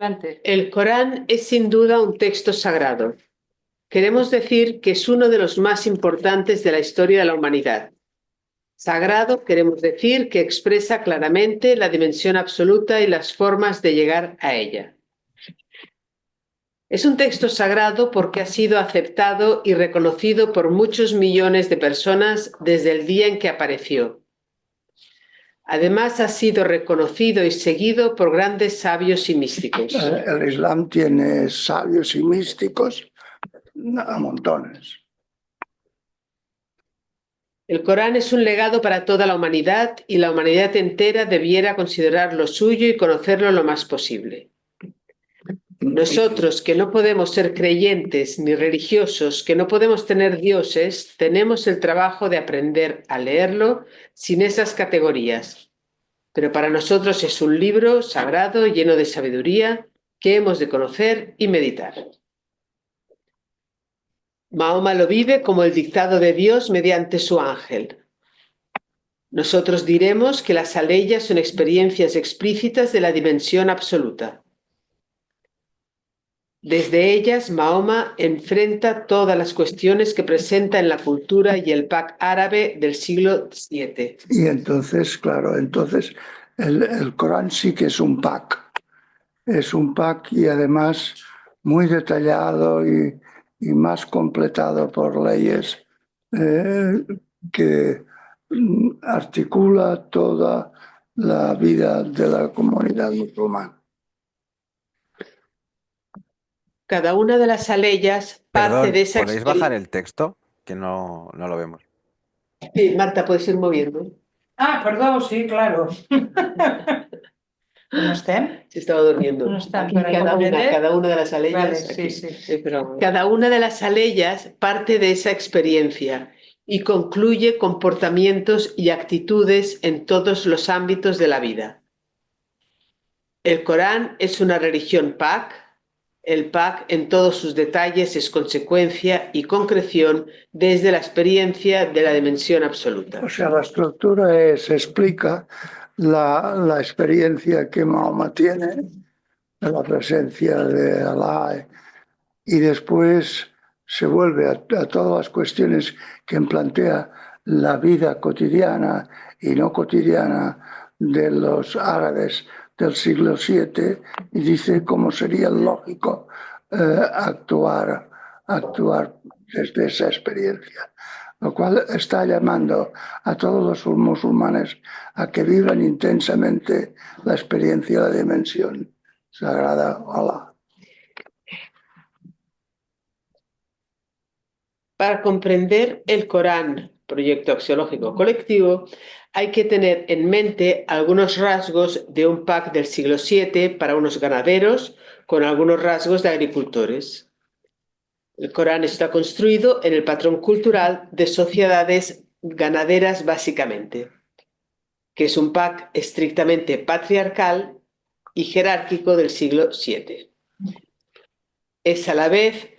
Adelante. El Corán es sin duda un texto sagrado. Queremos decir que es uno de los más importantes de la historia de la humanidad. Sagrado queremos decir que expresa claramente la dimensión absoluta y las formas de llegar a ella. Es un texto sagrado porque ha sido aceptado y reconocido por muchos millones de personas desde el día en que apareció. Además, ha sido reconocido y seguido por grandes sabios y místicos. El Islam tiene sabios y místicos a montones. El Corán es un legado para toda la humanidad y la humanidad entera debiera considerarlo suyo y conocerlo lo más posible. Nosotros, que no podemos ser creyentes ni religiosos, que no podemos tener dioses, tenemos el trabajo de aprender a leerlo sin esas categorías. Pero para nosotros es un libro sagrado lleno de sabiduría que hemos de conocer y meditar. Mahoma lo vive como el dictado de Dios mediante su ángel. Nosotros diremos que las aleyas son experiencias explícitas de la dimensión absoluta. Desde ellas, Mahoma enfrenta todas las cuestiones que presenta en la cultura y el PAC árabe del siglo VII. Y entonces, claro, el Corán sí que es un PAC. Es un PAC y además muy detallado y más completado por leyes que articula toda la vida de la comunidad musulmana. Cada una de las aleyas parte Perdón, de esa ¿podéis bajar el texto? Que no lo vemos. Sí, Marta, puedes ir moviendo. Ah, perdó, sí, claro. ¿No estem? Se estaba durmiendo. No estem, Aquí però com a cada una de las aleyas. Vale, aquí. sí, sí. Cada una de las aleyas parte de esa experiencia y concluye comportamientos y actitudes en todos los ámbitos de la vida. El Corán es una religión PAC. El PAC en todos sus detalles es consecuencia y concreción desde la experiencia de la dimensión absoluta. O sea, la estructura explica la experiencia que Mahoma tiene de la presencia de Alá y después se vuelve a todas las cuestiones que plantea la vida cotidiana y no cotidiana de los árabes del siglo VII y dice cómo sería lógico actuar desde esa experiencia, lo cual está llamando a todos los musulmanes a que vivan intensamente la experiencia de la dimensión sagrada Allah. Para comprender el Corán, proyecto axiológico colectivo, hay que tener en mente algunos rasgos de un PAC del siglo VII para unos ganaderos con algunos rasgos de agricultores. El Corán está construido en el patrón cultural de sociedades ganaderas básicamente, que es un PAC estrictamente patriarcal y jerárquico del siglo VII. Es a la vez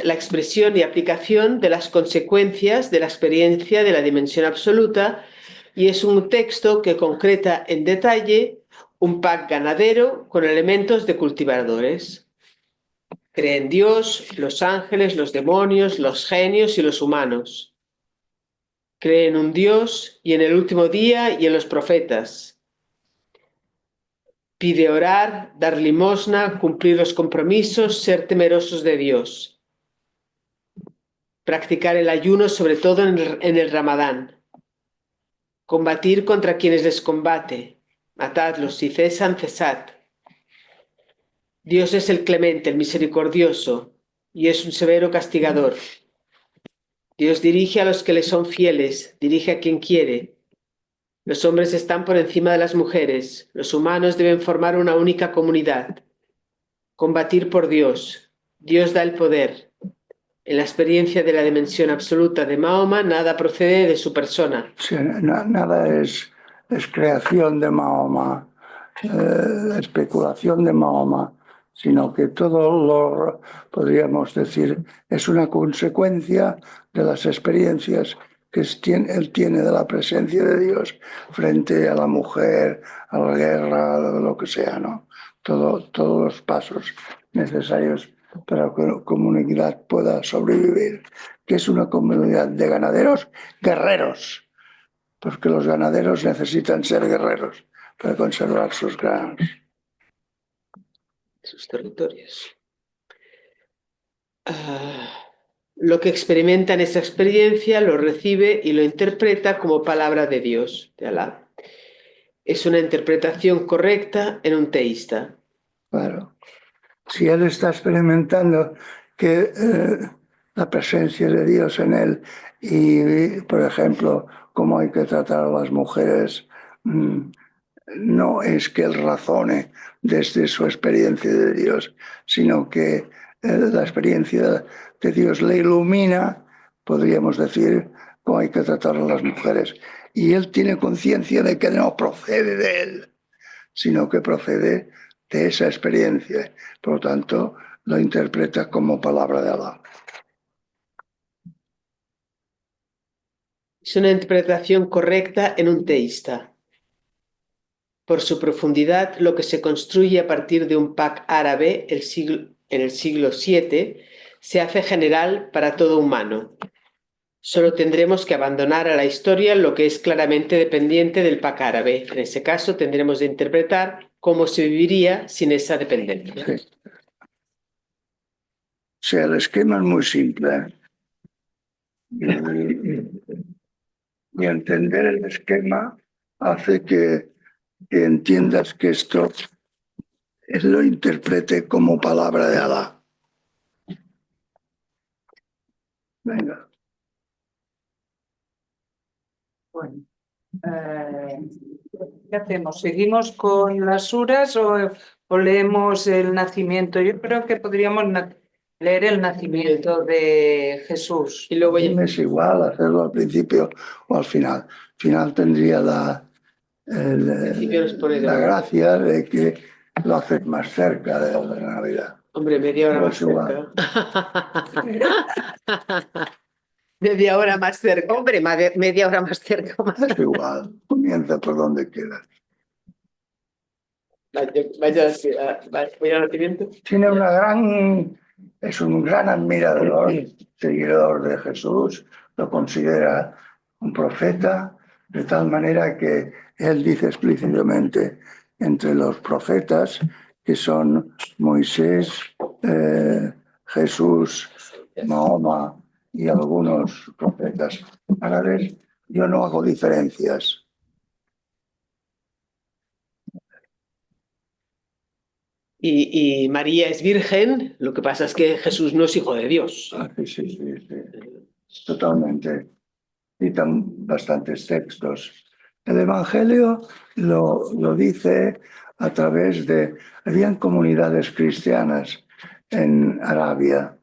la expresión y aplicación de las consecuencias de la experiencia de la dimensión absoluta y es un texto que concreta en detalle un PAC ganadero con elementos de cultivadores. Cree en Dios, los ángeles, los demonios, los genios y los humanos. Cree en un Dios y en el último día y en los profetas. Pide orar, dar limosna, cumplir los compromisos, ser temerosos de Dios. Practicar el ayuno, sobre todo en el Ramadán. Combatir contra quienes les combate. Matadlos, si cesan, cesad. Dios es el clemente, el misericordioso, y es un severo castigador. Dios dirige a los que le son fieles, dirige a quien quiere. Los hombres están por encima de las mujeres, los humanos deben formar una única comunidad. Combatir por Dios. Dios da el poder. En la experiencia de la dimensión absoluta de Mahoma, nada procede de su persona. Sí, nada es creación de Mahoma, especulación de Mahoma, sino que todo podríamos decir, es una consecuencia de las experiencias que él tiene de la presencia de Dios frente a la mujer, a la guerra, a lo que sea, ¿no? todos los pasos necesarios para que la comunidad pueda sobrevivir, que es una comunidad de ganaderos guerreros, porque los ganaderos necesitan ser guerreros para conservar sus granos. Sus territorios. Lo que experimenta en esa experiencia lo recibe y lo interpreta como palabra de Dios, de Alá. Es una interpretación correcta en un teísta. Claro. Si él está experimentando que la presencia de Dios en él y, por ejemplo, cómo hay que tratar a las mujeres, no es que él razone desde su experiencia de Dios, sino que la experiencia de Dios le ilumina, podríamos decir, cómo hay que tratar a las mujeres. Y él tiene conciencia de que no procede de él, sino que procede de esa experiencia. Por lo tanto, lo interpreta como palabra de Alá. Es una interpretación correcta en un teísta. Por su profundidad, lo que se construye a partir de un pack árabe en el siglo VII se hace general para todo humano. Solo tendremos que abandonar a la historia lo que es claramente dependiente del pack árabe. En ese caso, tendremos de interpretar cómo se viviría sin esa dependencia. Sí. O sea, el esquema es muy simple. Y entender el esquema hace que entiendas que esto él lo interprete como palabra de Alá. Venga. Bueno, ¿qué hacemos? ¿Seguimos con las suras o leemos el nacimiento? Yo creo que podríamos leer el nacimiento de Jesús. Y luego ya... Es igual hacerlo al principio o al final. Al final tendría la gracia de que lo haces más cerca de la Navidad. Hombre, media hora más cerca. Media hora más cerca. Hombre, media hora más cerca. Es igual, comienza por donde quieras. Vaya al nacimiento. Es un gran admirador, seguidor de Jesús, lo considera un profeta, de tal manera que él dice explícitamente entre los profetas, que son Moisés, Jesús, Mahoma y algunos profetas árabes, yo no hago diferencias. Y María es virgen, lo que pasa es que Jesús no es hijo de Dios. Sí. Totalmente. Citan bastantes textos. El Evangelio lo dice a través de... Habían comunidades cristianas en Arabia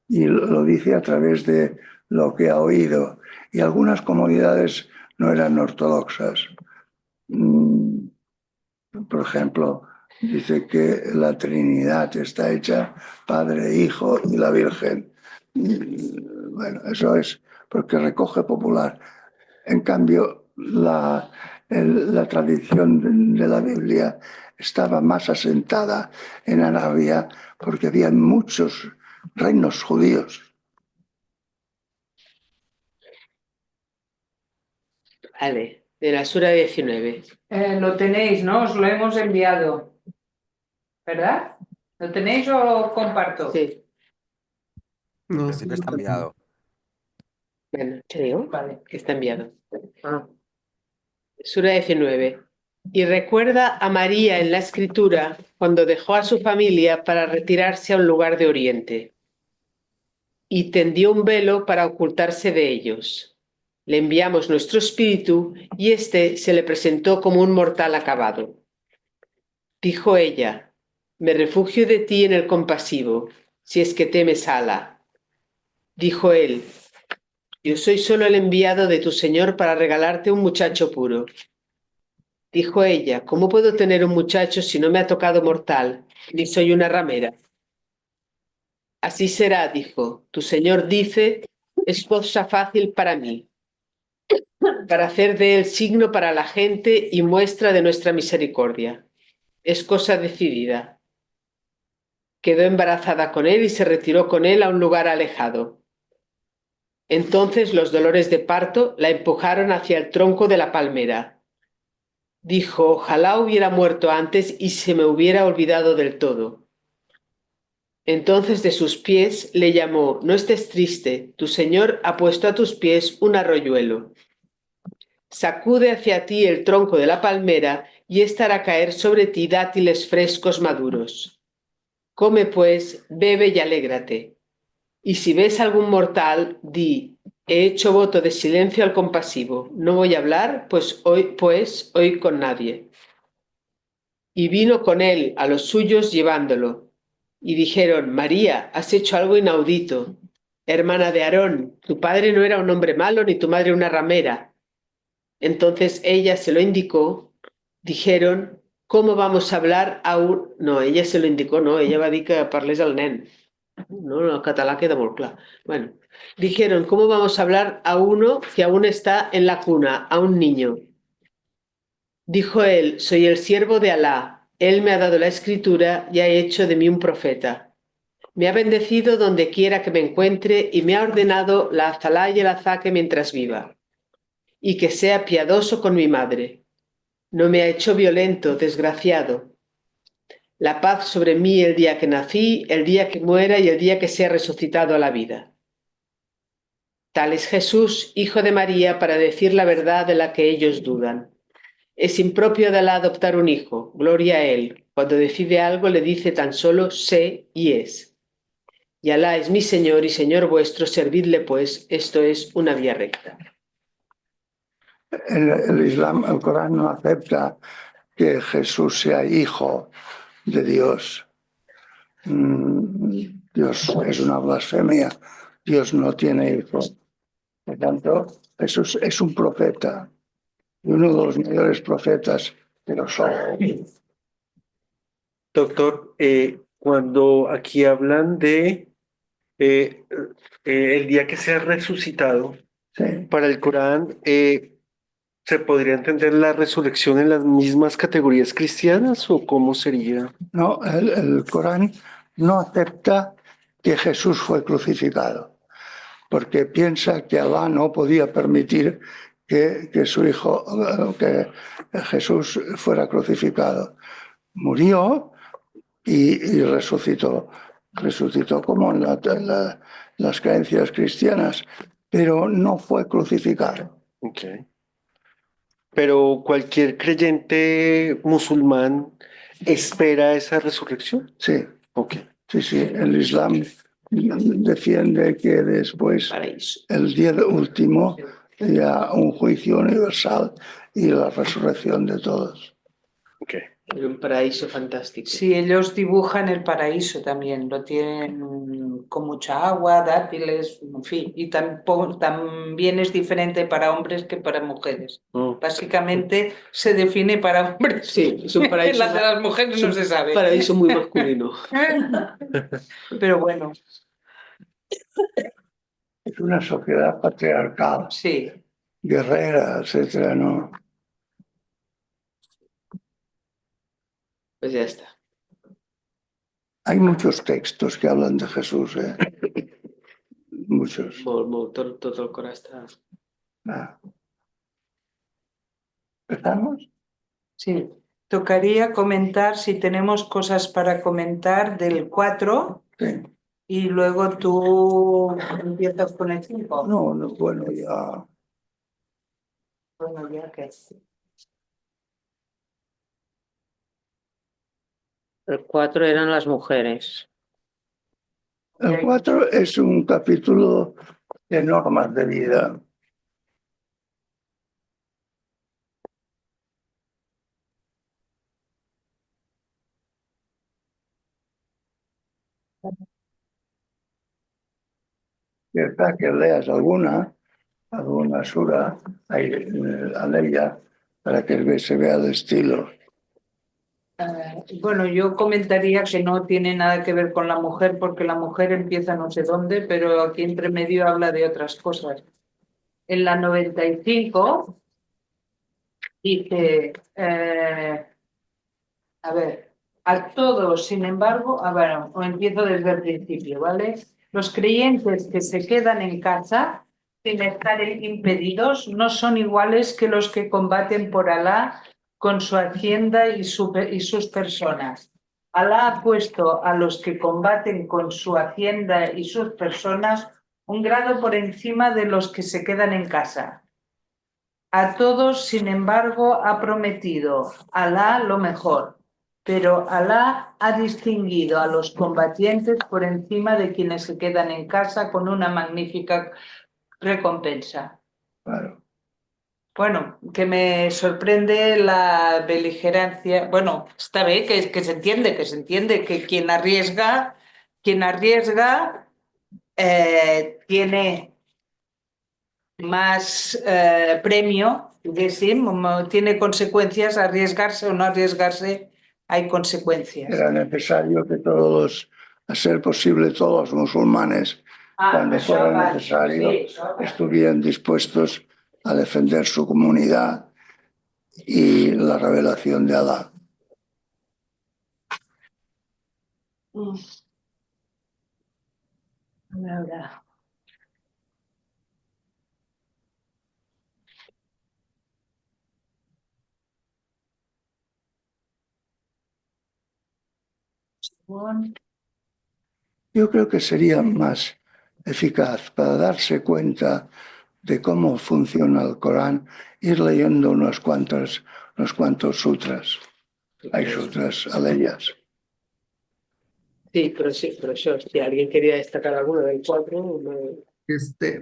y lo dice a través de lo que ha oído. Y algunas comunidades no eran ortodoxas. Por ejemplo, dice que la Trinidad está hecha Padre, Hijo y la Virgen. Bueno, eso es porque recoge popular. En cambio, la tradición de la Biblia estaba más asentada en Arabia porque había muchos reinos judíos. Vale, de la sura 19. Lo tenéis, ¿no? Os lo hemos enviado. ¿Verdad? ¿Lo tenéis o comparto? Sí. En principio está enviado. Bueno, creo Vale. que está enviado. Sura 19. Y recuerda a María en la escritura cuando dejó a su familia para retirarse a un lugar de Oriente. Y tendió un velo para ocultarse de ellos. Le enviamos nuestro espíritu y éste se le presentó como un mortal acabado. Dijo ella: me refugio de ti en el compasivo, si es que temes a Alá. Dijo él: yo soy solo el enviado de tu Señor para regalarte un muchacho puro. Dijo ella: ¿cómo puedo tener un muchacho si no me ha tocado mortal, ni soy una ramera? Así será, dijo, tu Señor dice, es cosa fácil para mí, para hacer de él signo para la gente y muestra de nuestra misericordia. Es cosa decidida. Quedó embarazada con él y se retiró con él a un lugar alejado. Entonces los dolores de parto la empujaron hacia el tronco de la palmera. Dijo, ojalá hubiera muerto antes y se me hubiera olvidado del todo. Entonces de sus pies le llamó, no estés triste, tu Señor ha puesto a tus pies un arroyuelo. Sacude hacia ti el tronco de la palmera y ésta hará caer sobre ti dátiles frescos maduros. Come pues, bebe y alégrate. Y si ves algún mortal, di, he hecho voto de silencio al compasivo, no voy a hablar, pues hoy con nadie. Y vino con él a los suyos llevándolo. Y dijeron, María, has hecho algo inaudito. Hermana de Aarón, tu padre no era un hombre malo ni tu madre una ramera. Entonces ella se lo indicó, dijeron, ¿cómo vamos a hablar a un...? No, ella se lo indicó, no, ella va a dir que parlés al nen. No, el català queda molt clar. Bueno, dijeron, ¿cómo vamos a hablar a uno que aún está en la cuna, a un niño? Dijo él, soy el siervo de Alá, él me ha dado la escritura y ha hecho de mí un profeta. Me ha bendecido donde quiera que me encuentre y me ha ordenado la azalá y el azaque mientras viva, y que sea piadoso con mi madre. No me ha hecho violento, desgraciado. La paz sobre mí el día que nací, el día que muera y el día que sea resucitado a la vida. Tal es Jesús, hijo de María, para decir la verdad de la que ellos dudan. Es impropio de Alá adoptar un hijo, gloria a él. Cuando decide algo le dice tan solo sé y es. Y Alá es mi Señor y Señor vuestro, servidle pues, esto es una vía recta. El Islam, el Corán no acepta que Jesús sea hijo de Dios. Dios es una blasfemia. Dios no tiene hijos. Por tanto, Jesús es un profeta y uno de los mayores profetas de los hombres. Doctor, cuando aquí hablan de el día que sea resucitado, Sí. para el Corán, ¿se podría entender la resurrección en las mismas categorías cristianas o cómo sería? No, el Corán no acepta que Jesús fue crucificado, porque piensa que Alá no podía permitir que su hijo, que Jesús fuera crucificado. Murió y resucitó. Resucitó como en las creencias cristianas, pero no fue crucificado. Ok. Pero cualquier creyente musulmán espera esa resurrección. Sí, Ok. sí, el Islam defiende que después, Paraíso. el día último, haya un juicio universal y la resurrección de todos. Ok. Era un paraíso fantástico. Sí, ellos dibujan el paraíso también, lo tienen con mucha agua, dátiles, en fin, y también es diferente para hombres que para mujeres. Mm. Básicamente se define para hombres. Sí, es un paraíso. La de las mujeres no se sabe. Paraíso muy masculino. Pero bueno, Es una sociedad patriarcal, sí. guerrera, etcétera, ¿no? Pues ya está. Hay muchos textos que hablan de Jesús, ¿eh? Muchos. Todo el Corán está... Ah. ¿Empezamos? Sí, tocaría comentar si tenemos cosas para comentar del 4 Sí. y luego tú empiezas con el 5. No, no, bueno, ya. Bueno, ya que... El 4 eran las mujeres. El 4 es un capítulo de normas de vida. ¿Verdad que leas alguna sura, aleya, para que se vea el estilo? Bueno, yo comentaría que no tiene nada que ver con la mujer porque la mujer empieza no sé dónde, pero aquí entre medio habla de otras cosas. En la 95 dice, A ver, a todos, sin embargo, o empiezo desde el principio, ¿vale? Los creyentes que se quedan en casa sin estar impedidos no son iguales que los que combaten por Alá con su hacienda y sus personas. Alá ha puesto a los que combaten con su hacienda y sus personas un grado por encima de los que se quedan en casa. A todos, sin embargo, ha prometido Alá lo mejor, pero Alá ha distinguido a los combatientes por encima de quienes se quedan en casa con una magnífica recompensa. Claro. Bueno, que me sorprende la beligerancia. Bueno, está bien que se entiende que quien arriesga tiene más premio, tiene consecuencias, arriesgarse o no arriesgarse, hay consecuencias. Era necesario que todos, a ser posible, todos los musulmanes, cuando això fuera va, necesario, sí, això va. estuvieran dispuestos a defender su comunidad y la revelación de Alá. A veure. Segon. Yo creo que sería más eficaz para darse cuenta de cómo funciona el Corán, ir leyendo unos cuantos sutras. Hay sutras, aleyas. Sí, pero eso, si alguien quería destacar alguno del 4,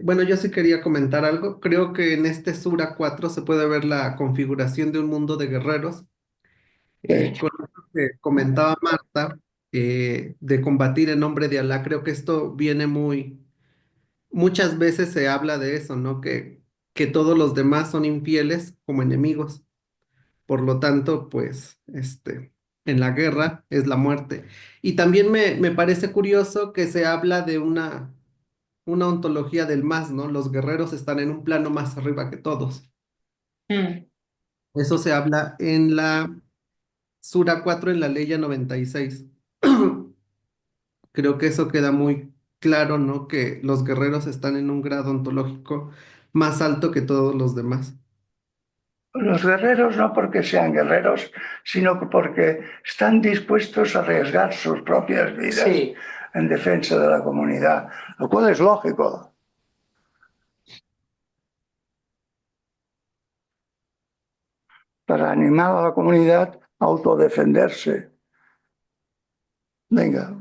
Bueno, yo sí quería comentar algo. Creo que en este Sura 4 se puede ver la configuración de un mundo de guerreros. Con lo que comentaba Marta, de combatir en nombre de Alá, creo que esto viene muchas veces se habla de eso, ¿no? Que todos los demás son infieles como enemigos. Por lo tanto, pues, en la guerra es la muerte. Y también me parece curioso que se habla de una ontología del más, ¿no? Los guerreros están en un plano más arriba que todos. Eso se habla en la Sura 4 en la Leya 96. Creo que eso queda muy claro, ¿no? Que los guerreros están en un grado ontológico más alto que todos los demás. Los guerreros no porque sean guerreros, sino porque están dispuestos a arriesgar sus propias vidas Sí. en defensa de la comunidad, lo cual es lógico. Para animar a la comunidad a autodefenderse. Vinga,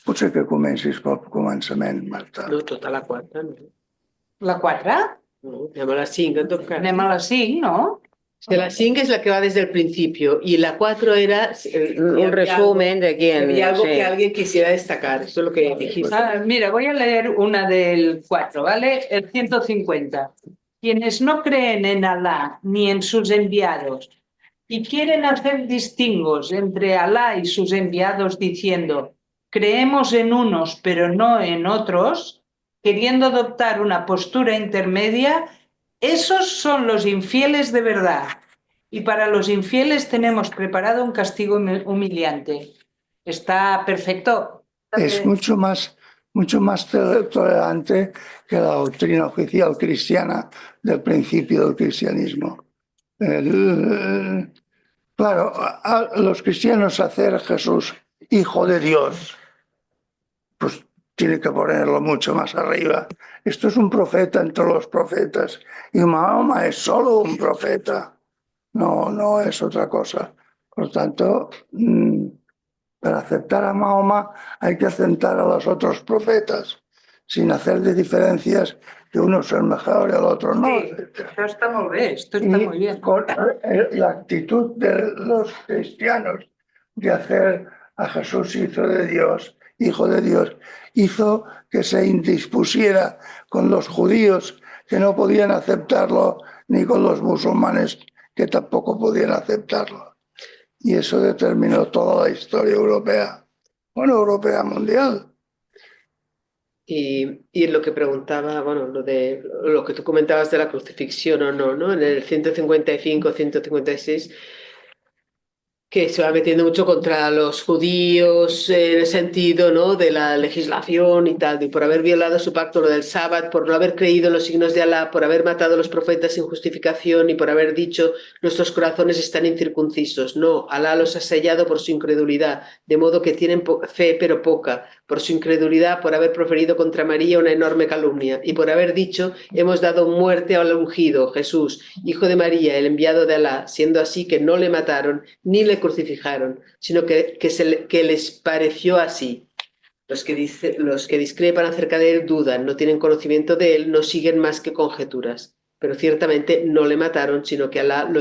potser que comencis pel començament, Marta. no, tota la 4, no. La 4? No, anem a la 5, en tot cas. Anem a la 5, no? Que la 5 es la que va desde el principio y la 4 era Un resumen de quién. había algo sí. que alguien quisiera destacar, eso es lo que dijiste. Mira, voy a leer una del 4, ¿vale? El 150. Quienes no creen en Alá ni en sus enviados y quieren hacer distingos entre Alá y sus enviados diciendo, creemos en unos pero no en otros, queriendo adoptar una postura intermedia, esos son los infieles de verdad. Y para los infieles tenemos preparado un castigo humillante. Está perfecto. Es mucho más tolerante que la doctrina oficial cristiana del principio del cristianismo. Claro, a los cristianos hacer a Jesús hijo de Dios, pues tiene que ponerlo mucho más arriba. Esto es un profeta entre los profetas y Mahoma es solo un profeta, no es otra cosa. Por lo tanto, para aceptar a Mahoma hay que aceptar a los otros profetas, sin hacer de diferencias que uno es el mejor y el otro no. Sí, esto está muy bien, esto está muy bien. Con la actitud de los cristianos de hacer a Jesús hijo de Dios, hizo que se indispusiera con los judíos que no podían aceptarlo, ni con los musulmanes que tampoco podían aceptarlo. Y eso determinó toda la historia europea, europea mundial. Y lo que preguntaba, bueno, lo que tú comentabas de la crucifixión o no, ¿no? En el 155, 156, que se va metiendo mucho contra los judíos en el sentido, ¿no?, de la legislación y tal, y por haber violado su pacto, lo del sábado, por no haber creído en los signos de Alá, por haber matado a los profetas sin justificación y por haber dicho nuestros corazones están incircuncisos. No, Alá los ha sellado por su incredulidad, de modo que tienen fe pero poca, por su incredulidad, por haber proferido contra María una enorme calumnia y por haber dicho hemos dado muerte al ungido, Jesús, hijo de María, el enviado de Alá, siendo así que no le mataron ni le crucificaron, sino que les pareció así. Los que discrepan acerca de él dudan, no tienen conocimiento de él, no siguen más que conjeturas. Pero ciertamente no le mataron, sino que Alá lo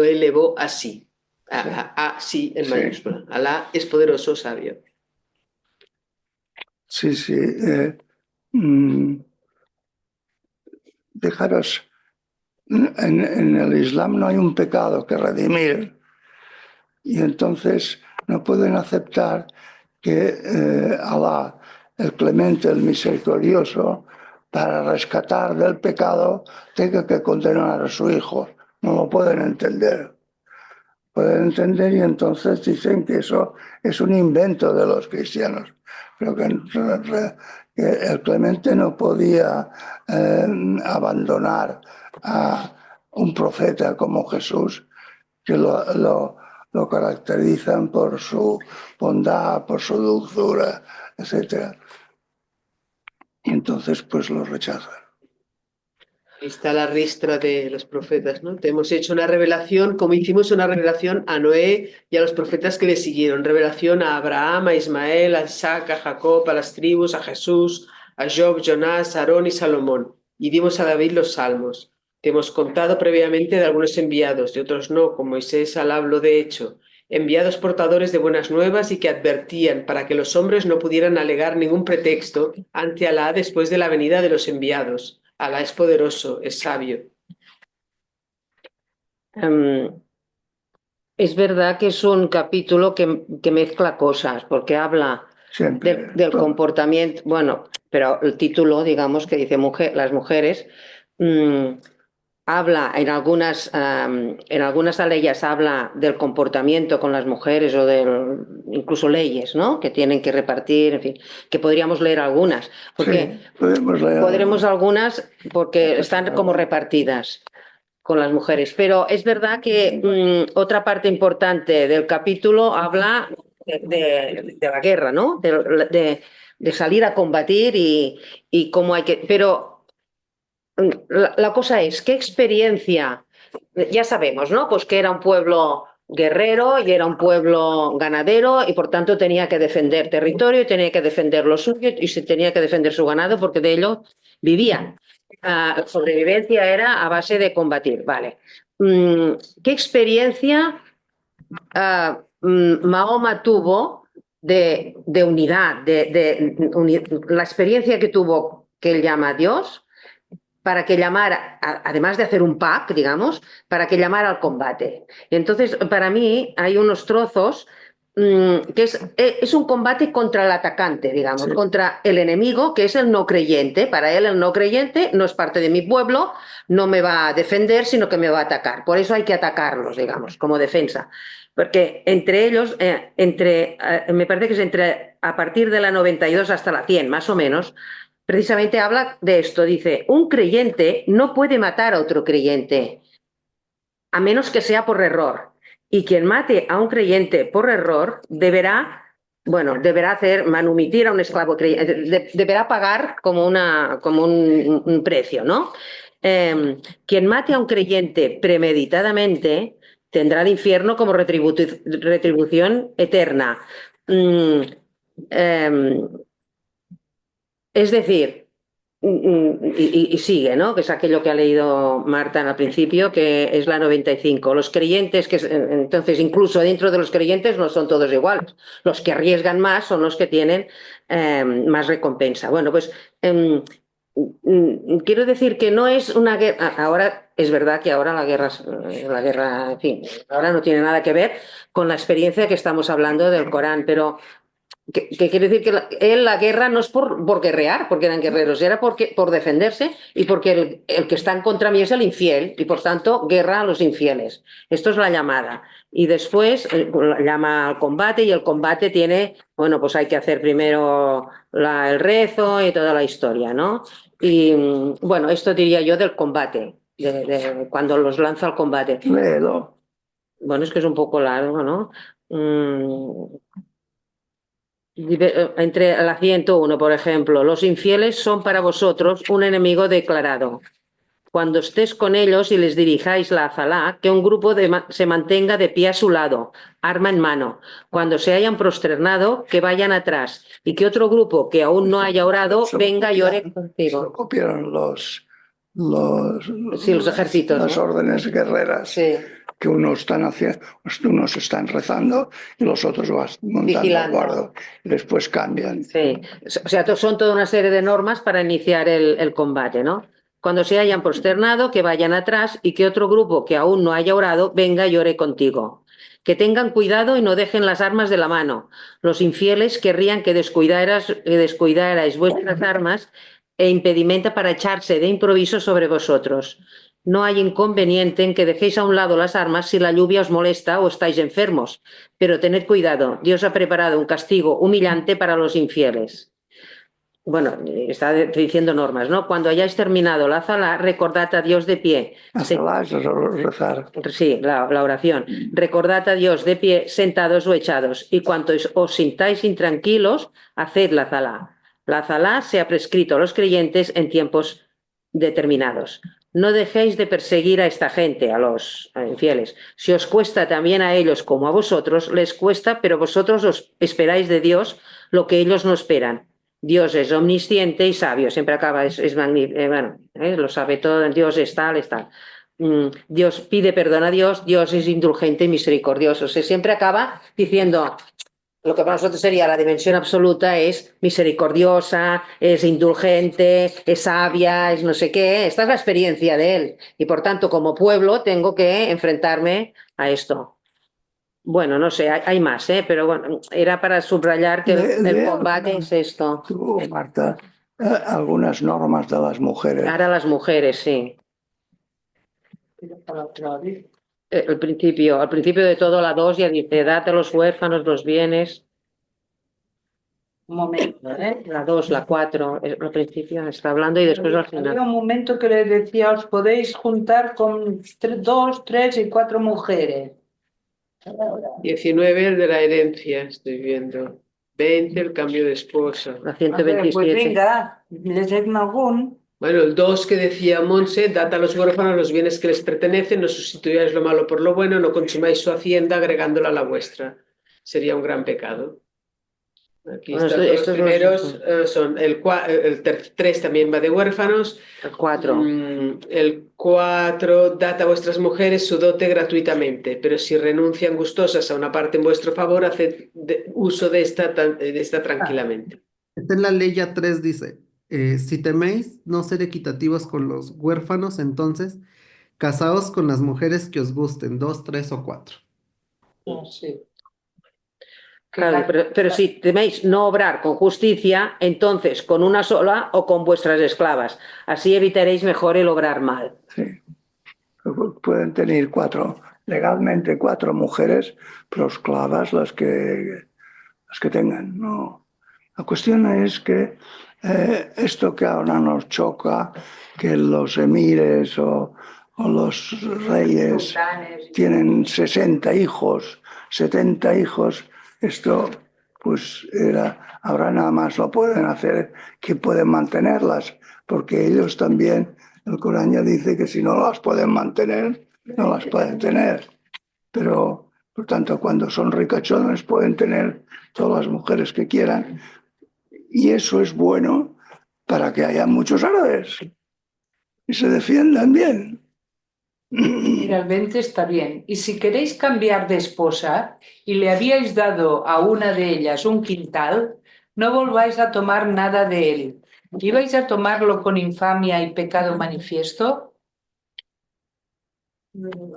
elevó así. Así en mayúscula. Alá es poderoso, sabio. Sí, sí. Dejaros, en el Islam no hay un pecado que redimir. Y entonces no pueden aceptar que Alá, el clemente, el misericordioso, para rescatar del pecado tenga que condenar a su hijo. No lo pueden entender. Pueden entender y entonces dicen que eso es un invento de los cristianos. Pero que el clemente no podía abandonar a un profeta como Jesús, que lo caracterizan por su bondad, por su dulzura, etc. Y entonces pues lo rechazan. Ahí está la ristra de los profetas, ¿no? Te hemos hecho una revelación, como hicimos una revelación a Noé y a los profetas que le siguieron. Revelación a Abraham, a Ismael, a Isaac, a Jacob, a las tribus, a Jesús, a Job, Jonás, Aarón y Salomón. Y dimos a David los salmos. Te hemos contado previamente de algunos enviados, de otros no, como Moisés al hablo de hecho. Enviados portadores de buenas nuevas y que advertían para que los hombres no pudieran alegar ningún pretexto ante Alá después de la venida de los enviados. Alá es poderoso, es sabio. Es verdad que es un capítulo que mezcla cosas, porque habla del comportamiento, bueno, pero el título, digamos, que dice las mujeres, habla en algunas aleyas habla del comportamiento con las mujeres o incluso leyes, ¿no?, que tienen que repartir, en fin, que podríamos leer algunas, porque Sí, podremos algunas porque están como repartidas con las mujeres, pero es verdad que otra parte importante del capítulo habla de la guerra, ¿no?, de salir a combatir y cómo hay que... Pero la cosa es, ¿qué experiencia? Ya sabemos, ¿no?, pues que era un pueblo guerrero y era un pueblo ganadero y por tanto tenía que defender territorio y tenía que defender lo suyo y se tenía que defender su ganado porque de ello vivían. La sobrevivencia era a base de combatir, vale. ¿Qué experiencia Mahoma tuvo de unidad, la experiencia que tuvo, que él llama a Dios, para que llamara, además de hacer un pack, digamos, para que llamara al combate? Entonces, para mí, hay unos trozos que es un combate contra el atacante, digamos, Sí. contra el enemigo, que es el no creyente. Para él, el no creyente no es parte de mi pueblo, no me va a defender, sino que me va a atacar. Por eso hay que atacarlos, digamos, como defensa. Porque entre ellos, me parece que es a partir de la 92 hasta la 100, más o menos, precisamente habla de esto. Dice, un creyente no puede matar a otro creyente, a menos que sea por error. Y quien mate a un creyente por error deberá manumitir a un esclavo creyente, deberá pagar como un precio, ¿no? Quien mate a un creyente premeditadamente tendrá el infierno como retribución eterna. Es decir, y sigue, ¿no?, que es aquello que ha leído Marta al principio, que es la 95. Los creyentes, entonces incluso dentro de los creyentes no son todos iguales. Los que arriesgan más son los que tienen más recompensa. Bueno, pues quiero decir que no es una guerra. Ahora es verdad que ahora la guerra, en fin, ahora no tiene nada que ver con la experiencia que estamos hablando del Corán, pero que quiere decir que la guerra no es por guerrear, porque eran guerreros, era por defenderse y porque el que está en contra mí es el infiel y por tanto guerra a los infieles. Esto es la llamada. Y después llama al combate y el combate tiene, bueno, pues hay que hacer primero el rezo y toda la historia, ¿no? Y bueno, esto diría yo del combate, cuando los lanza al combate. Léelo. Bueno, es que es un poco largo, ¿no? Entre la 101, por ejemplo, los infieles son para vosotros un enemigo declarado. Cuando estés con ellos y les dirijáis la azalá, que un grupo se mantenga de pie a su lado, arma en mano. Cuando se hayan prosternado, que vayan atrás y que otro grupo que aún no haya orado venga y ore Lo contigo. copiaron Sí, los ejércitos, las ¿no? órdenes guerreras. Sí. Que unos están rezando y los otros van montando Vigilando. guardo y después cambian. Sí, o sea, son toda una serie de normas para iniciar el combate, ¿no? Cuando se hayan prosternado, que vayan atrás y que otro grupo que aún no haya orado venga y ore contigo. Que tengan cuidado y no dejen las armas de la mano. Los infieles querrían que descuidarais vuestras armas e impedimenta para echarse de improviso sobre vosotros. No hay inconveniente en que dejéis a un lado las armas si la lluvia os molesta o estáis enfermos, pero tened cuidado, Dios ha preparado un castigo humillante para los infieles. Bueno, está diciendo normas, ¿no? Cuando hayáis terminado la azalá, recordad a Dios de pie. Azalá es rezar. Sí, la oración. Recordad a Dios de pie, sentados o echados, y cuanto os sintáis intranquilos, haced la azalá. La azalá se ha prescrito a los creyentes en tiempos determinados. No dejéis de perseguir a esta gente, a los infieles. Si os cuesta también a ellos como a vosotros, les cuesta, pero vosotros os esperáis de Dios lo que ellos no esperan. Dios es omnisciente y sabio, siempre acaba, es magnífico, bueno, lo sabe todo, Dios es tal, es tal. Dios pide perdón a Dios, Dios es indulgente y misericordioso. Se siempre acaba diciendo, lo que para nosotros sería la dimensión absoluta es misericordiosa, es indulgente, es sabia, es no sé qué. Esta es la experiencia de él. Y por tanto, como pueblo, tengo que enfrentarme a esto. Bueno, no sé, hay más, pero bueno, era para subrayar que el combate es esto. Tú, Marta, algunas normas de las mujeres. Ahora las mujeres, sí. Al principio de todo, la 2 ya dice, date a los huérfanos los bienes. Un momento, La 2, la 4, al principio está hablando y después al final. Había un momento que le decía, os podéis juntar con 2, 3 y 4 mujeres. 19, el de la herencia, estoy viendo. 20, el cambio de esposa. La A ver, 127. pues venga, llegem algún. Bueno, el 2 que decía Monse, dad a los huérfanos los bienes que les pertenecen, no sustituyáis lo malo por lo bueno, no consumáis su hacienda agregándola a la vuestra. Sería un gran pecado. Aquí Bueno, están los primeros, son el 3 también va de huérfanos. El 4. El 4, dad a vuestras mujeres su dote gratuitamente, pero si renuncian gustosas a una parte en vuestro favor, haced uso de esta tranquilamente. Está en la ley ya 3, dice, si teméis no ser equitativos con los huérfanos, entonces casaos con las mujeres que os gusten, 2, 3 o 4. Sí. Claro, pero si teméis no obrar con justicia, entonces con una sola o con vuestras esclavas. Así evitaréis mejor el obrar mal. Sí. Pueden tener legalmente 4 mujeres, pero esclavas las que tengan. No. La cuestión es que esto que ahora nos choca, que los emires o los reyes tienen 60 hijos, 70 hijos, esto pues ahora nada más lo pueden hacer que pueden mantenerlas, porque ellos también, el Corán ya dice que si no las pueden mantener, no las pueden tener. Pero, por tanto, cuando son ricachones pueden tener todas las mujeres que quieran. Y eso es bueno para que haya muchos árabes y se defiendan bien. Realmente está bien. Y si queréis cambiar de esposa y le habíais dado a una de ellas un quintal, no volváis a tomar nada de él. ¿Ibais a tomarlo con infamia y pecado manifiesto?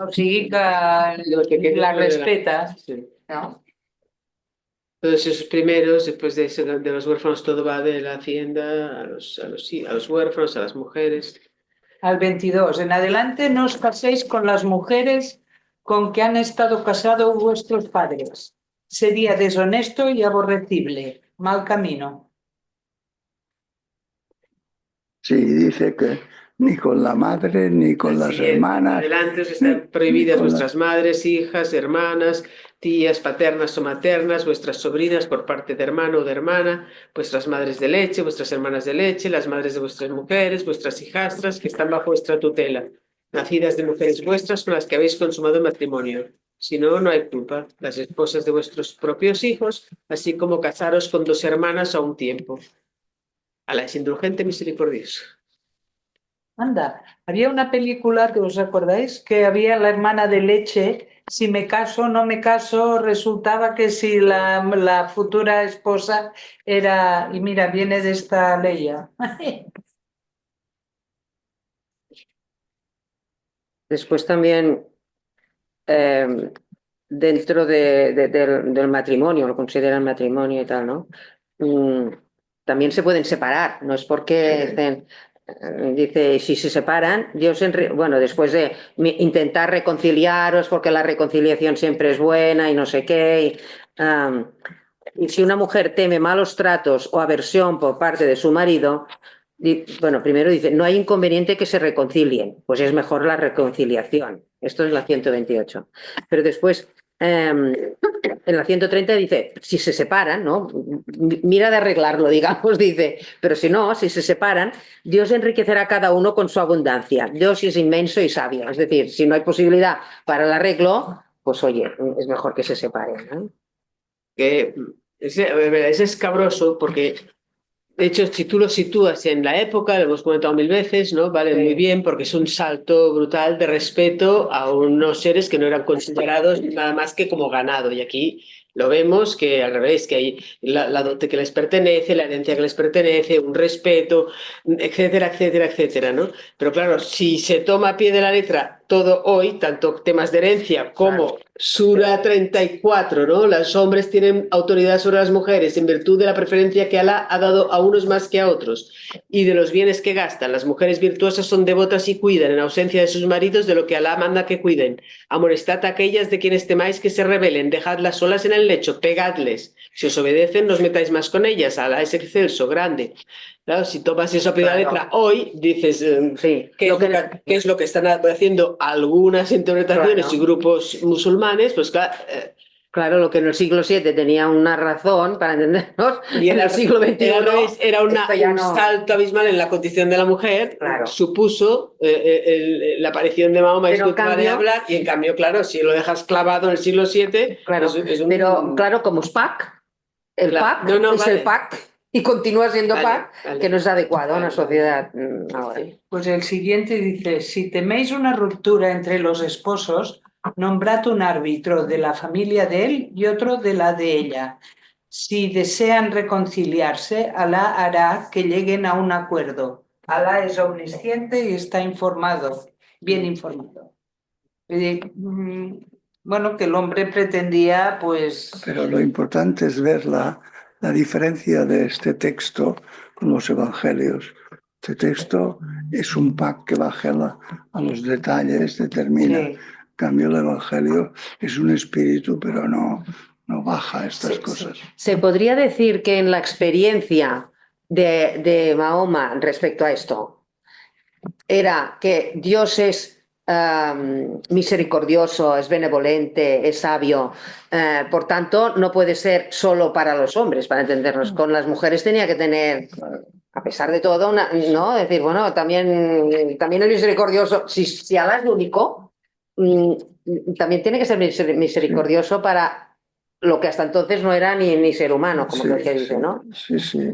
O sigui que la respeta, Sí. ¿no? Todos esos primeros, después de los huérfanos, todo va de la hacienda a los huérfanos, a las mujeres. Al 22. En adelante no os caséis con las mujeres con que han estado casados vuestros padres. Sería deshonesto y aborrecible. Mal camino. Sí, dice que ni con la madre, ni con las Así es. hermanas. Adelante os están prohibidas con la- vuestras madres, hijas, hermanas, tías, paternas o maternas, vuestras sobrinas por parte de hermano o de hermana, vuestras madres de leche, vuestras hermanas de leche, las madres de vuestras mujeres, vuestras hijastras que están bajo vuestra tutela, nacidas de mujeres vuestras con las que habéis consumado matrimonio. Si no, no hay culpa. Las esposas de vuestros propios hijos, así como casaros con 2 hermanas a un tiempo. Alá es indulgente y misericordioso. Anda, había una película que os acordáis que había la hermana de leche. Si me caso, no me caso, resultaba que si la futura esposa era, y mira, viene de esta ley. Después también dentro del matrimonio, lo consideran matrimonio y tal, ¿no? También se pueden separar, no es porque dice, si se separan, Dios, bueno, después de intentar reconciliaros, porque la reconciliación siempre es buena y no sé qué, y si una mujer teme malos tratos o aversión por parte de su marido, bueno, primero dice, no hay inconveniente que se reconcilien, pues es mejor la reconciliación. Esto es la 128. Pero después, en la 130 dice, si se separan, ¿no? Mira de arreglarlo, digamos, dice, pero si no, si se separan, Dios enriquecerá a cada uno con su abundancia. Dios es inmenso y sabio. Es decir, si no hay posibilidad para el arreglo, pues oye, es mejor que se separen, ¿no? Que es escabroso porque, de hecho, si tú lo sitúas en la época, lo hemos comentado 1000 veces, ¿no? Vale, muy bien, porque es un salto brutal de respeto a unos seres que no eran considerados nada más que como ganado. Y aquí lo vemos que al revés, que hay la dote que les pertenece, la herencia que les pertenece, un respeto, etcétera, etcétera, etcétera, ¿no? Pero claro, si se toma a pie de la letra todo hoy, tanto temas de herencia como Sura 34, ¿no? Los hombres tienen autoridad sobre las mujeres en virtud de la preferencia que Alá ha dado a unos más que a otros y de los bienes que gastan. Las mujeres virtuosas son devotas y cuidan en ausencia de sus maridos de lo que Alá manda que cuiden. Amonestad a aquellas de quienes temáis que se rebelen, dejadlas solas en el lecho, pegadles. Si os obedecen, no os metáis más con ellas. Alá es excelso, grande. Claro, si tomas eso a pie de la letra hoy, dices, Sí, ¿qué es lo que están haciendo algunas interpretaciones y grupos musulmanes? Pues claro, claro, lo que en el siglo VII tenía una razón para entendernos, y en el siglo XXI era un no. salto abismal en la condición de la mujer, Claro. Supuso la aparición de Mahoma y Pero su forma de hablar, y en cambio, claro, si lo dejas clavado en el siglo VII, Claro, es un... pero claro, como es PAC, el Claro, PAC no, es vale. el PAC y continúa siendo Vale, PAC, vale. que no es adecuado a una Vale. sociedad ahora. Pues el siguiente dice, si teméis una ruptura entre los esposos, nombrad un árbitro de la familia de él y otro de la de ella. Si desean reconciliarse, Alá hará que lleguen a un acuerdo. Alá es omnisciente y está informado, bien informado. Bueno, que el hombre pretendía, pues... Pero lo importante es ver la diferencia de este texto con los evangelios. Este texto es un pack que baja a los detalles, determina. Sí. En cambio, el evangelio es un espíritu, pero no baja estas cosas. Se podría decir que en la experiencia de Mahoma respecto a esto era que Dios es misericordioso, es benevolente, es sabio, por tanto no puede ser solo para los hombres, para entendernos. Con las mujeres tenía que tener, a pesar de todo, ¿no? Decir, bueno, también es misericordioso. Si Alá es lo único, también tiene que ser misericordioso para lo que hasta entonces no era ni ser humano, como que dice, ¿no? Sí, sí.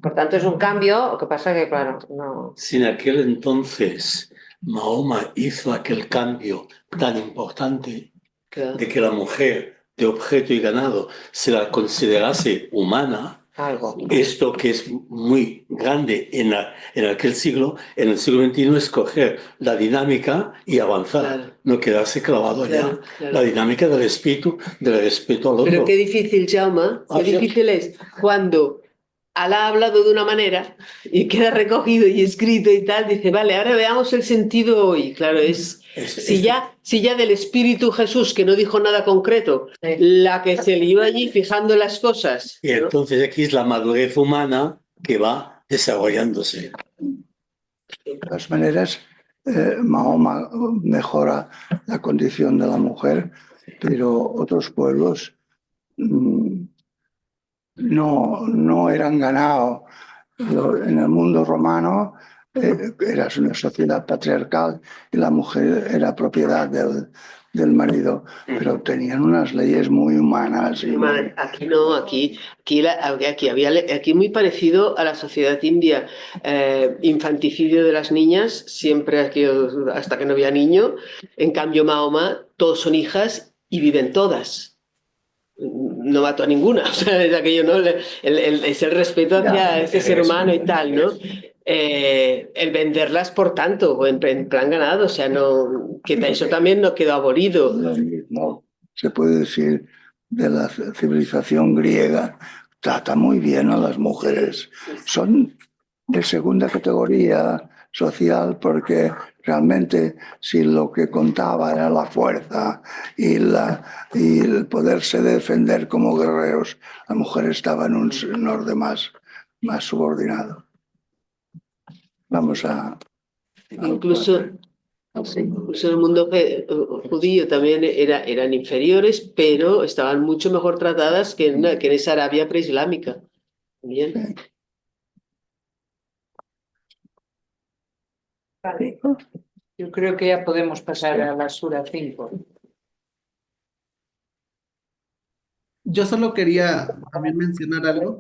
Por tanto, es un cambio, lo que pasa que, claro, no... Si en aquel entonces Mahoma hizo aquel cambio tan importante de que la mujer de objeto y ganado se la considerase humana, algo. Esto que es muy grande en aquel siglo, en el siglo XXI, es coger la dinámica y avanzar, Claro. no quedarse clavado Claro, ya. claro. La dinámica del respeto al otro. Pero qué difícil, Jaume, Ah, qué sí. difícil es cuando Alá ha hablado de una manera y queda recogido y escrito y tal, dice, vale, ahora veamos el sentido hoy. Claro, si ya del Espíritu Jesús, que no dijo nada concreto, la que se lió allí fijando las cosas, Y ¿no? entonces aquí es la madurez humana que va desarrollándose. De todas maneras, Mahoma mejora la condición de la mujer, pero otros pueblos no eran ganados. En el mundo romano era una sociedad patriarcal y la mujer era propiedad del marido, pero tenían unas leyes muy humanas. Aquí no, aquí muy parecido a la sociedad india. Infanticidio de las niñas, siempre aquí, hasta que no había niño. En cambio, Mahoma, todos son hijas y viven todas. No mató a ninguna, o sea, es aquello, ¿no? Es el respeto hacia ese ser humano y tal, ¿no? El venderlas por tanto, o en plan ganado, o sea, no, que eso también no quedó abolido. Lo mismo se puede decir de la civilización griega, trata muy bien a las mujeres. Son de segunda categoría social porque realmente si lo que contaba era la fuerza y el poderse defender como guerreros, la mujer estaba en un orden más subordinado. Vamos a... Incluso en el mundo judío también eran inferiores, pero estaban mucho mejor tratadas que en esa Arabia preislámica. Bien. Vale. Yo creo que ya podemos pasar a la Sura 5. Yo solo quería también mencionar algo.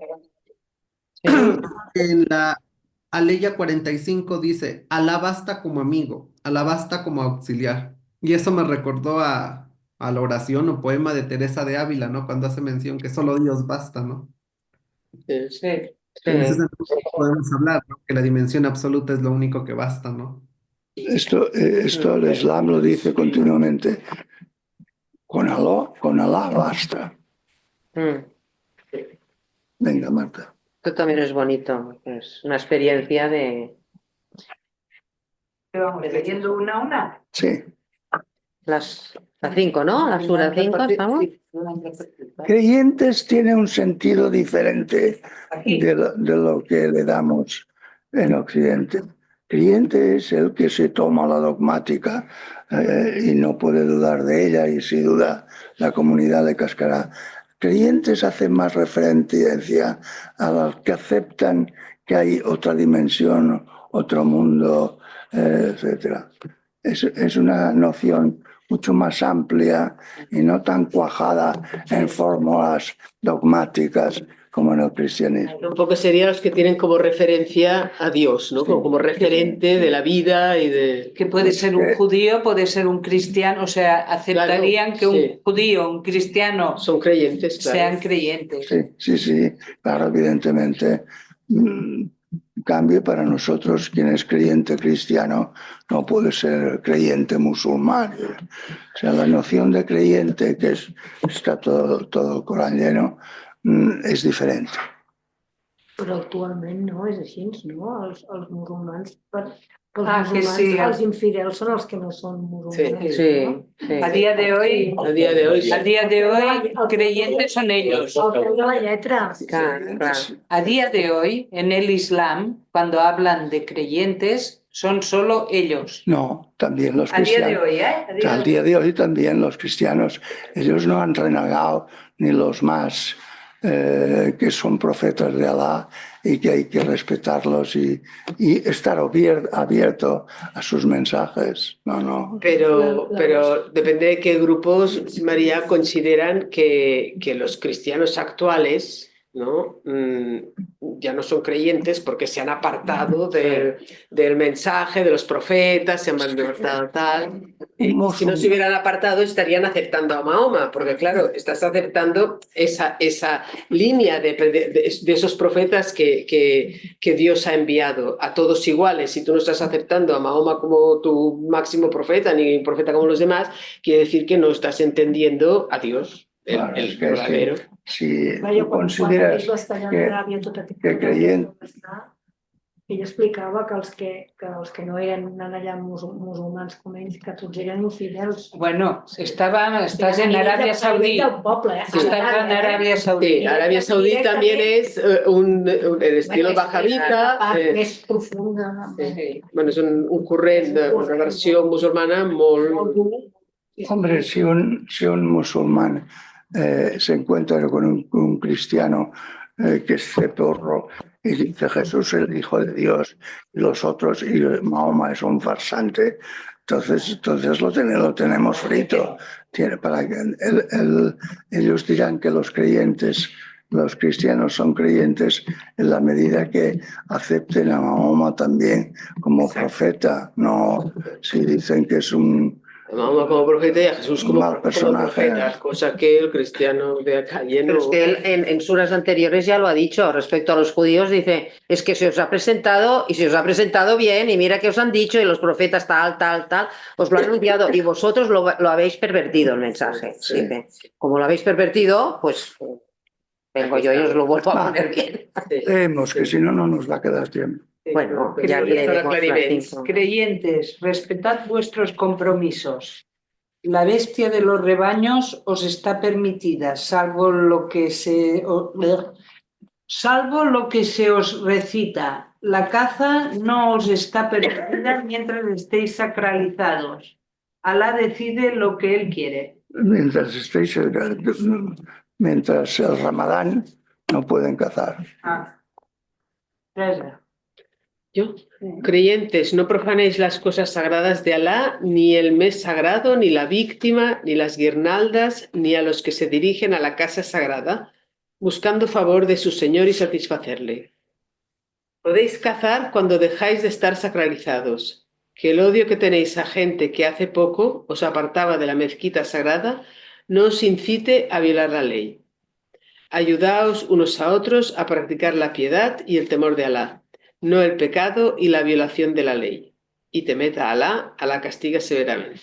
En la Aleya 45 dice, Alá basta como amigo, Alá basta como auxiliar. Y eso me recordó a la oración o poema de Teresa de Ávila, ¿no? Cuando hace mención que solo Dios basta, ¿no? Sí. En ese sentido podemos hablar, ¿no? Que la dimensión absoluta es lo único que basta, ¿no? Esto el Islam lo dice continuamente. Con Alá basta. Venga, Marta. Esto también es bonito, es una experiencia de Vamos leyendo una a una. Sí. la 5, ¿no? La Sura 5, ¿estamos? Creyentes tiene un sentido diferente de lo que le damos en Occidente. Creyente es el que se toma la dogmática y no puede dudar de ella, y si duda la comunidad le cascará. Creyentes hacen más referencia a los que aceptan que hay otra dimensión, otro mundo, etc. Es una noción mucho más amplia y no tan cuajada en fórmulas dogmáticas como en el cristianismo. Un poco serían los que tienen como referencia a Dios, ¿no? Como referente de la vida y de... Que puede ser un judío, puede ser un cristiano, o sea, aceptarían que un judío, un cristiano son creyentes, claro. Sean creyentes. Sí, claro, evidentemente. En cambio, para nosotros, quien es creyente cristiano no puede ser creyente musulmán. O sea, la noción de creyente, que está todo el Corán lleno, és diferent. Però actualment no és així, no? Els musulmans, pels que musulmans, sí. els infidels són els que no són musulmans. Sí. A día de hoy, creyentes son ellos. Al peu de la lletra. Claro. A día de hoy, en el Islam, cuando hablan de creyentes, son solo ellos. No, también los A día cristianos. de hoy, ¿eh? Al día de hoy también los cristianos, ellos no han renegado, ni los más que son profetas de Alá y que hay que respetarlos y estar abierto a sus mensajes. No. Pero depende de qué grupos, María, consideran que los cristianos actuales, ¿no? ya no son creyentes porque se han apartado del mensaje de los profetas, se han apartado tal. Si no se hubieran apartado, estarían aceptando a Mahoma, porque claro, estás aceptando esa línea de esos profetas que Dios ha enviado a todos iguales. Si tú no estás aceptando a Mahoma como tu máximo profeta, ni profeta como los demás, quiere decir que no estás entendiendo a Dios, Claro, el es que verdadero. si Vaja, tú quan consideras ell va estar allà que, d'Aràbia tot aquest que creient, ell explicava que els que no eren allà musulmans com ells, que tots eren infidels. Bueno, estás en A nivell Arabia Saudí. del poble, Estás en Arabia Saudí. Sí, Arabia Saudí también es el estilo wahhabita. Més profunda. Bueno, és un corrent, una versió musulmana molt... hombre, si un musulmán se encuentra con un cristiano que es ceporro y dice Jesús es el Hijo de Dios y los otros, y Mahoma es un farsante, entonces lo tenemos frito. Para que ellos dirán que los cristianos son creyentes en la medida que acepten a Mahoma también como profeta, no si dicen que es un Mahoma como profeta y a Jesús como mal personaje. profeta, cosa que el cristiano de a calle Pero no... es que él en suras anteriores ya lo ha dicho respecto a los judíos, dice, es que se os ha presentado y se os ha presentado bien y mira que os han dicho y los profetas tal, os lo han anunciado y vosotros lo habéis pervertido el mensaje. Sí. Dice, como lo habéis pervertido, pues vengo yo y os lo vuelvo a poner bien. Vemos que si no, no nos va a quedar tiempo. Bueno, ya leeremos las 5. Creyentes, respetad vuestros compromisos. La bestia de los rebaños os está permitida, salvo lo que se os recita. La caza no os está permitida mientras estéis sacralizados. Alá decide lo que él quiere. Mientras el Ramadán no pueden cazar. Teresa. ¿Yo? Creyentes, no profanéis las cosas sagradas de Alá, ni el mes sagrado, ni la víctima, ni las guirnaldas, ni a los que se dirigen a la casa sagrada, buscando favor de su Señor y satisfacerle. Podéis cazar cuando dejáis de estar sacralizados, que el odio que tenéis a gente que hace poco os apartaba de la mezquita sagrada no os incite a violar la ley. Ayudaos unos a otros a practicar la piedad y el temor de Alá, no el pecado y la violación de la ley. Y temed a Alá castiga severamente.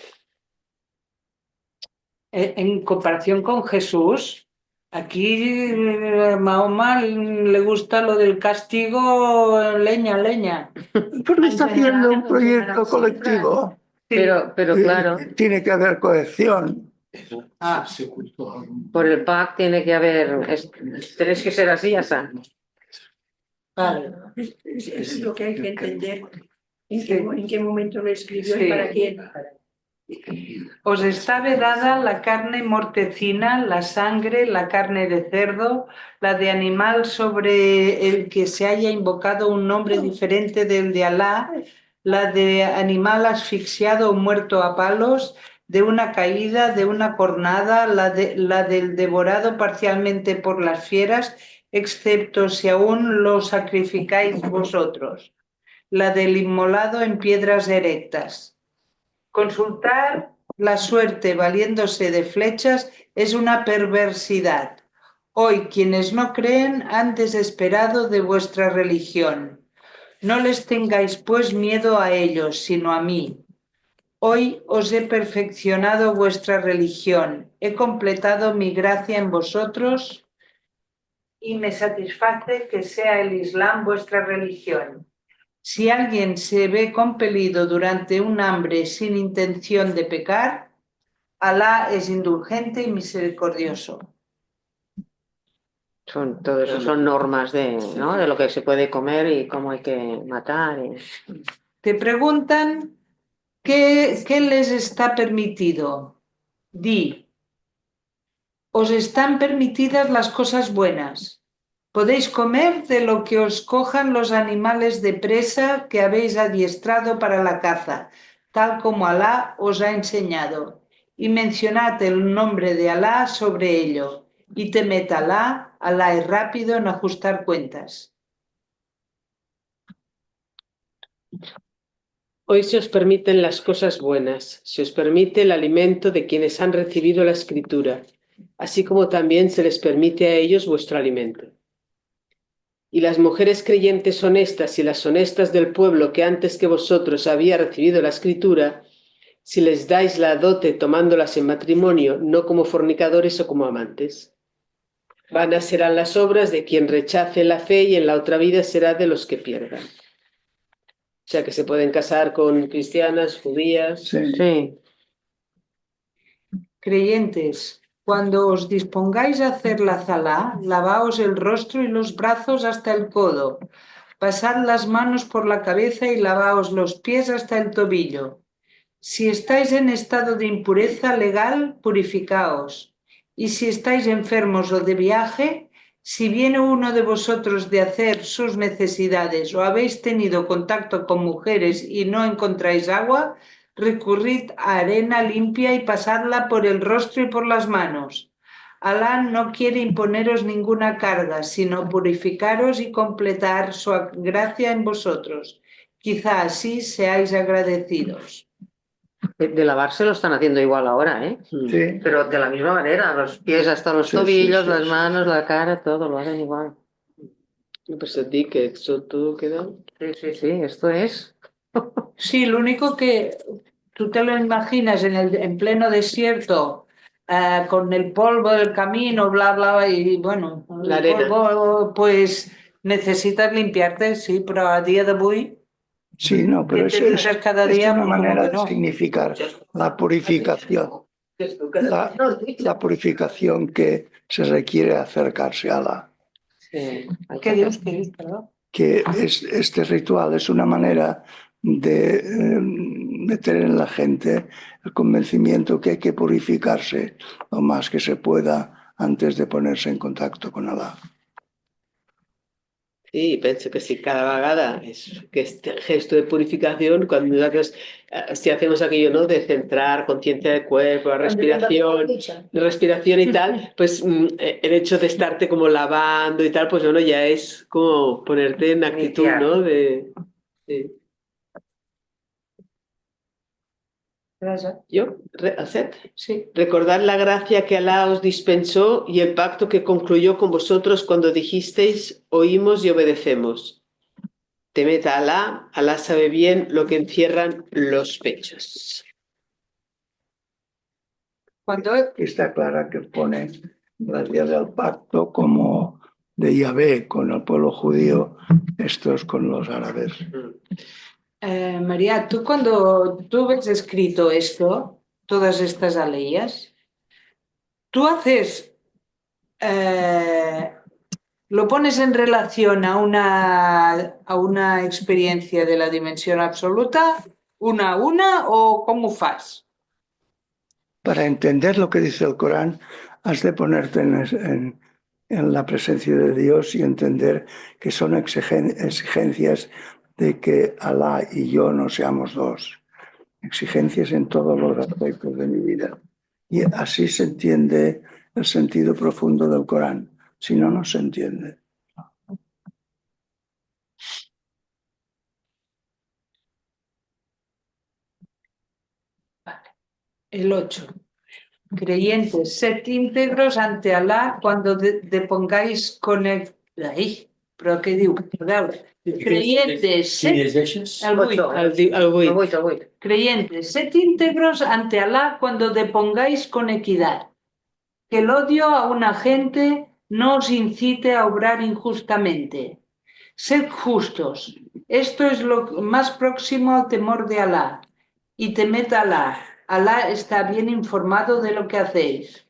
En comparación con Jesús, aquí a Mahoma le gusta lo del castigo leña. Pero está haciendo un proyecto colectivo. Pero claro, Tiene que haber cohesión. por el PAC tiene que haber, tenéis que ser así, ya está. Vale. Es lo que hay que entender en qué momento lo escribió y para quién. Os está vedada la carne mortecina, la sangre, la carne de cerdo, la de animal sobre el que se haya invocado un nombre diferente del de Alá, la de animal asfixiado o muerto a palos, de una caída, de una cornada, la del devorado parcialmente por las fieras, excepto si aún lo sacrificáis vosotros, la del inmolado en piedras erectas. Consultar la suerte valiéndose de flechas es una perversidad. Hoy quienes no creen han desesperado de vuestra religión. No les tengáis pues miedo a ellos, sino a mí. Hoy os he perfeccionado vuestra religión, he completado mi gracia en vosotros y me satisface que sea el Islam vuestra religión. Si alguien se ve compelido durante un hambre sin intención de pecar, Alá es indulgente y misericordioso. Todo eso son normas de lo que se puede comer y cómo hay que matar. Te preguntan qué les está permitido. Di, os están permitidas las cosas buenas. Podéis comer de lo que os cojan los animales de presa que habéis adiestrado para la caza, tal como Alá os ha enseñado, y mencionad el nombre de Alá sobre ello, y temed a Alá, Alá es rápido en ajustar cuentas. Hoy se os permiten las cosas buenas, se os permite el alimento de quienes han recibido la Escritura, así como también se les permite a ellos vuestro alimento. Y las mujeres creyentes honestas y las honestas del pueblo que antes que vosotros había recibido la Escritura, si les dais la dote tomándolas en matrimonio, no como fornicadores o como amantes. Vanas serán las obras de quien rechace la fe y en la otra vida será de los que pierdan. O sea que se pueden casar con cristianas, judías. Sí. Sí. Creyentes, cuando os dispongáis a hacer la zalá, lavaos el rostro y los brazos hasta el codo, pasad las manos por la cabeza y lavaos los pies hasta el tobillo. Si estáis en estado de impureza legal, purificaos. Y si estáis enfermos o de viaje, si viene uno de vosotros de hacer sus necesidades o habéis tenido contacto con mujeres y no encontráis agua, recurrid a arena limpia y pasadla por el rostro y por las manos. Alá no quiere imponeros ninguna carga, sino purificaros y completar su gracia en vosotros. Quizá así seáis agradecidos. De lavarse lo están haciendo igual ahora, ¿eh? Sí. Pero de la misma manera, los pies hasta los Sí, tobillos, sí, sí, las sí. manos, la cara, todo lo hacen igual. Pues a ti que eso todo queda. Sí, esto es. Sí, lo único que tú te lo imaginas en pleno desierto, con el polvo del camino, bla, bla, y bueno, La el arena. polvo, pues necesitas limpiarte, sí, pero a día de hoy, Sí, no, pero que te limpias cada es día, una pues como manera que de no. significar la purificación. La purificación que se requiere acercarse a la... Sí, hay ¿Qué que Dios, hacer. qué Dios, perdón? Que este ritual es una manera de meter en la gente el convencimiento que hay que purificarse lo más que se pueda antes de ponerse en contacto con Alá. Sí, penso que sí, cada vegada es que este gesto de purificación, cuando nosotros, si hacemos aquello, ¿no? De centrar conciencia del cuerpo, la respiración y tal, pues el hecho de estarte como lavando y tal, pues bueno, ya es como ponerte en actitud, ¿no? Sí. ¿Yo? ¿Haced? Sí. Recordad la gracia que Alá os dispensó y el pacto que concluyó con vosotros cuando dijisteis, oímos y obedecemos. Temed a Alá, Alá sabe bien lo que encierran los pechos. Cuando Está clara que pone la día del pacto como de Yahvé con el pueblo judío, estos con los árabes. María, tú cuando tú ves escrito esto, todas estas aleyas, tú haces, lo pones en relación a una experiencia de la dimensión absoluta, una a una, o cómo fas? Para entender lo que dice el Corán, has de ponerte en la presencia de Dios y entender que son exigencias de que Alá y yo no seamos dos. Exigencias en todos los aspectos de mi vida. Y así se entiende el sentido profundo del Corán. Si no, no se entiende. El 8. Creyentes, sed íntegros ante Alá cuando depongáis con el... Ai, però què diu? A veure, creyentes, Al buit. creyentes, sed íntegros ante Alá cuando depongáis con equidad. Que el odio a una gente no os incite a obrar injustamente. Sed justos. Esto es lo más próximo al temor de Alá. Y temed a Alá. Alá está bien informado de lo que hacéis.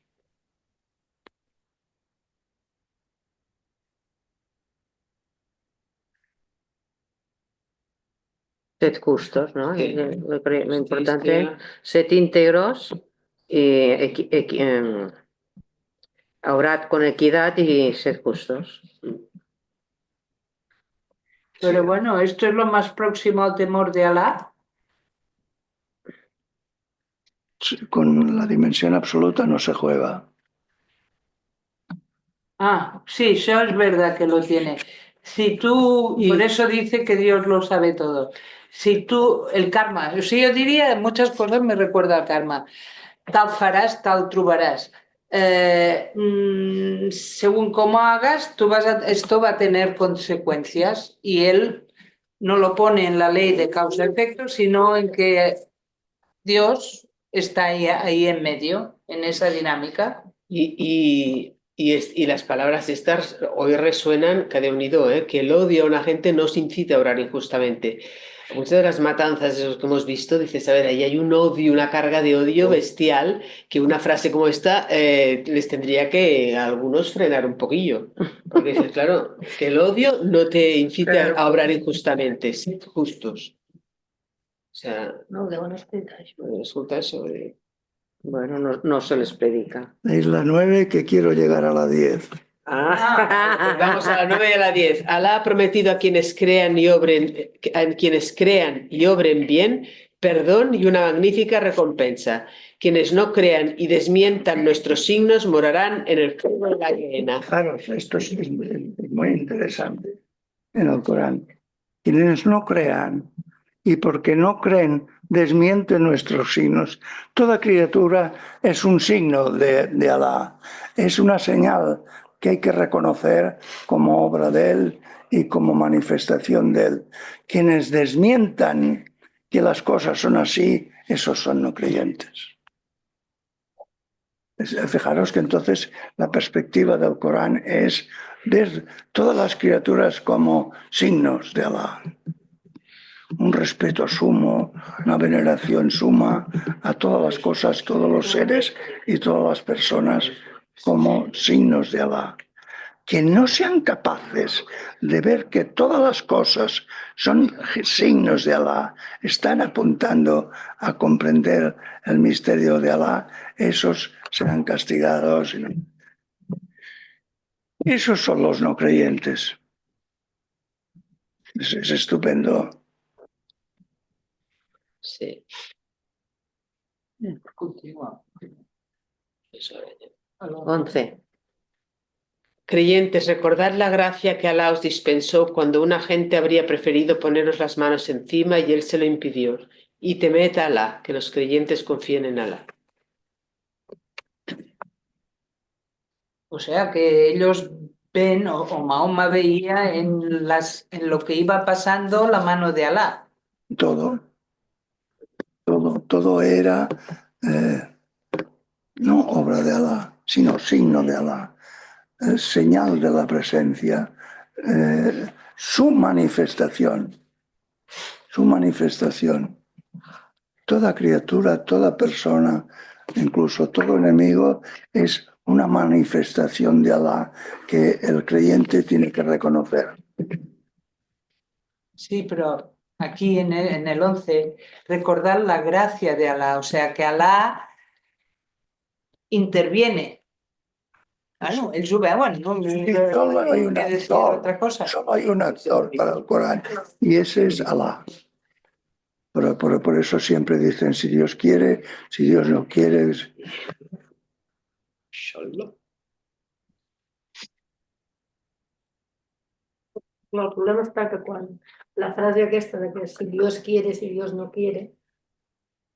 Sed justos, ¿no? Sí. Lo importante, sed íntegros y obrad con equidad y sed justos. Pero bueno, esto es lo más próximo al temor de Alá. Con la dimensión absoluta no se juega. Ah, sí, eso es verdad que lo tiene. Si tú, por eso dice que Dios lo sabe todo. si tú, el karma, o sigui, jo diria, muchas cosas me recuerda al karma. Tal farás, tal trobarás. Según cómo hagas, esto va a tener consecuencias y él no lo pone en la ley de causa-efecto, sino en que Dios está ahí en medio, en esa dinámica. Y las palabras estas hoy resuenan cada unido, que el odio a una gente no os incita a obrar injustamente. Muchas de las matanzas esos que hemos visto, dices, a ver, ahí hay un odio, una carga de odio bestial, que una frase como esta les tendría que a algunos frenar un poquillo. Porque dices, claro, que el odio no te incite a obrar injustamente, sed justos. O sea, No ho deuen explicar, això. resulta eso de... Bueno, no se les predica. Es la 9 que quiero llegar a la 10. Pues vamos a la 9 y a la 10. Alá ha prometido a quienes crean y obren bien perdón y una magnífica recompensa. Quienes no crean y desmientan nuestros signos morarán en el fuego de la hiena. Claro, esto es muy interesante en el Corán. Quienes no crean y porque no creen desmienten nuestros signos. Toda criatura es un signo de Alá, es una señal que hay que reconocer como obra de Él y como manifestación de Él. Quienes desmientan que las cosas son así, esos son no creyentes. Fijaros que entonces la perspectiva del Corán es ver todas las criaturas como signos de Alá. Un respeto sumo, una veneración suma a todas las cosas, todos los seres y todas las personas como signos de Alá. Que no sean capaces de ver que todas las cosas son signos de Alá, están apuntando a comprender el misterio de Alá, esos serán castigados. Esos son los no creyentes. Es estupendo. Sí. Continua. 11. Creyentes, recordad la gracia que Alá os dispensó cuando una gente habría preferido poneros las manos encima y él se lo impidió. Y temed a Alá, que los creyentes confíen en Alá. O sea que ellos ven, o Mahoma veía en lo que iba pasando la mano de Alá. Todo era no obra de Alá, sino signo de Alá, señal de la presencia, su manifestación. Toda criatura, toda persona, incluso todo enemigo, es una manifestación de Alá que el creyente tiene que reconocer. Sí, pero aquí en el 11, recordar la gracia de Alá, o sea que Alá interviene. Bueno, él sube, bueno, Solo hay un que decir actor, otra cosa. solo hay un actor para el Corán y ese es Alá. Por eso siempre dicen si Dios quiere, si Dios no quiere. No, el problema està que quan la frase aquesta de que si Dios quiere, si Dios no quiere,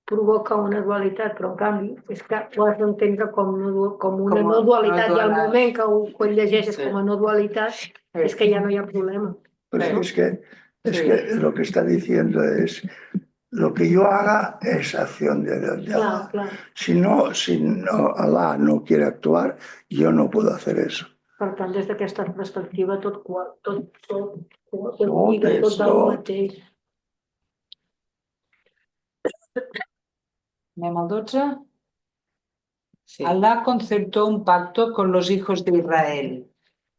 provoca una dualitat, però en canvi és que ho has d'entendre com una no dualitat i al moment que ho llegeixes com a no dualitat és que ja no hi ha problema. Pero es que lo que está diciendo es lo que yo haga es acción de Alá. Clar. Si no Alá no quiere actuar, yo no puedo hacer eso. Per tant, des d'aquesta perspectiva, tot és el mateix. Anem al 12. Sí. Alá concertó un pacto con los hijos de Israel.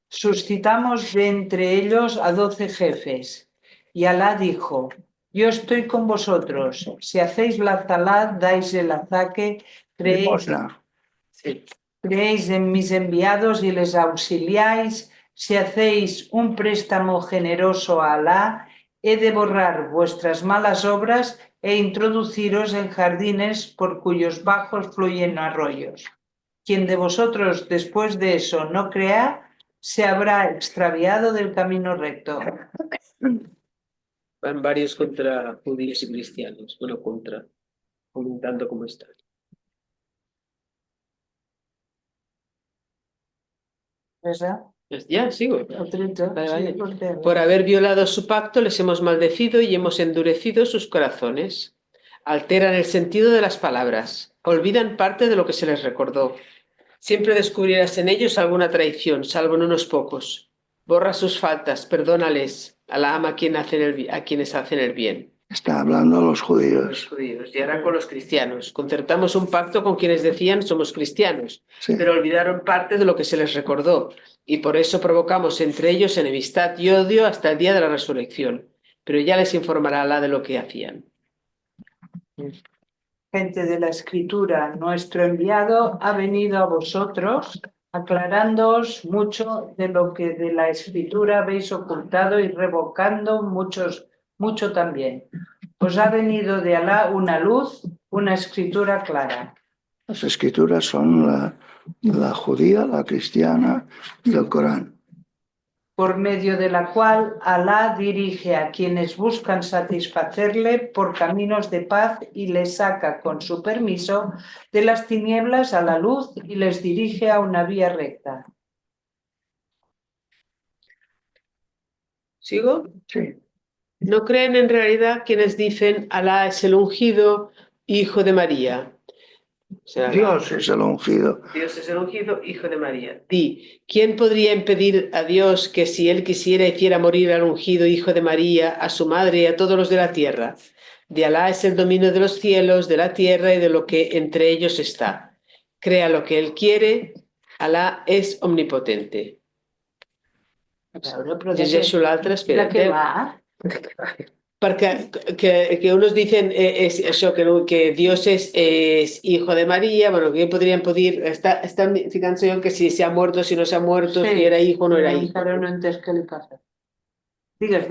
Suscitamos de entre ellos a 12 jefes. Y Alá dijo: Yo estoy con vosotros. Si hacéis la zalá, dais el azaque, creéis en mis enviados y les auxiliáis. Si hacéis un préstamo generoso a Alá, he de borrar vuestras malas obras e introduciros en jardines por cuyos bajos fluyen arroyos. Quien de vosotros después de eso no crea, se habrá extraviado del camino recto. Van varios contra judíos y cristianos. Bueno, comentando cómo está. ¿Verdad? Ya, sigo. Otro, Vale, sí, vale. porque- Por haber violado su pacto les hemos maldecido y hemos endurecido sus corazones. Alteran el sentido de las palabras. Olvidan parte de lo que se les recordó. Siempre descubrirás en ellos alguna traición, salvo en unos pocos. Borra sus faltas, perdónales. Alá ama a quienes hacen el bien. Está hablando a los Los judíos. judíos. Y ahora con los cristianos. Concertamos un pacto con quienes decían somos cristianos, Sí. pero olvidaron parte de lo que se les recordó. Y por eso provocamos entre ellos enemistad y odio hasta el día de la resurrección. Pero ya les informará Alá de lo que hacían. Gente de la Escritura, nuestro enviado ha venido a vosotros aclarándoos mucho de lo que de la Escritura habéis ocultado y revocando mucho también. Os ha venido de Alá una luz, una escritura clara. Las escrituras son la judía, la cristiana y el Corán. Por medio de la cual Alá dirige a quienes buscan satisfacerle por caminos de paz y les saca con su permiso de las tinieblas a la luz y les dirige a una vía recta. ¿Sigo? Sí. No creen en realidad quienes dicen Alá es el ungido, hijo de María. O sea, Dios es el ungido. Dios es el ungido, hijo de María. Di, ¿quién podría impedir a Dios que si él quisiera hiciera morir al ungido hijo de María, a su madre y a todos los de la tierra? De Alá es el dominio de los cielos, de la tierra y de lo que entre ellos está. Crea lo que él quiere, Alá es omnipotente. Llegeixo l'altre, espera. ¿De qué va? Perquè que unos dicen eso, que Dios es hijo de María, bueno, que podrían pedir, están fijándose en que si se ha muerto, si no se ha muerto, Sí. si era hijo o no era hijo. Pero no entiendes qué le pasa. Digas.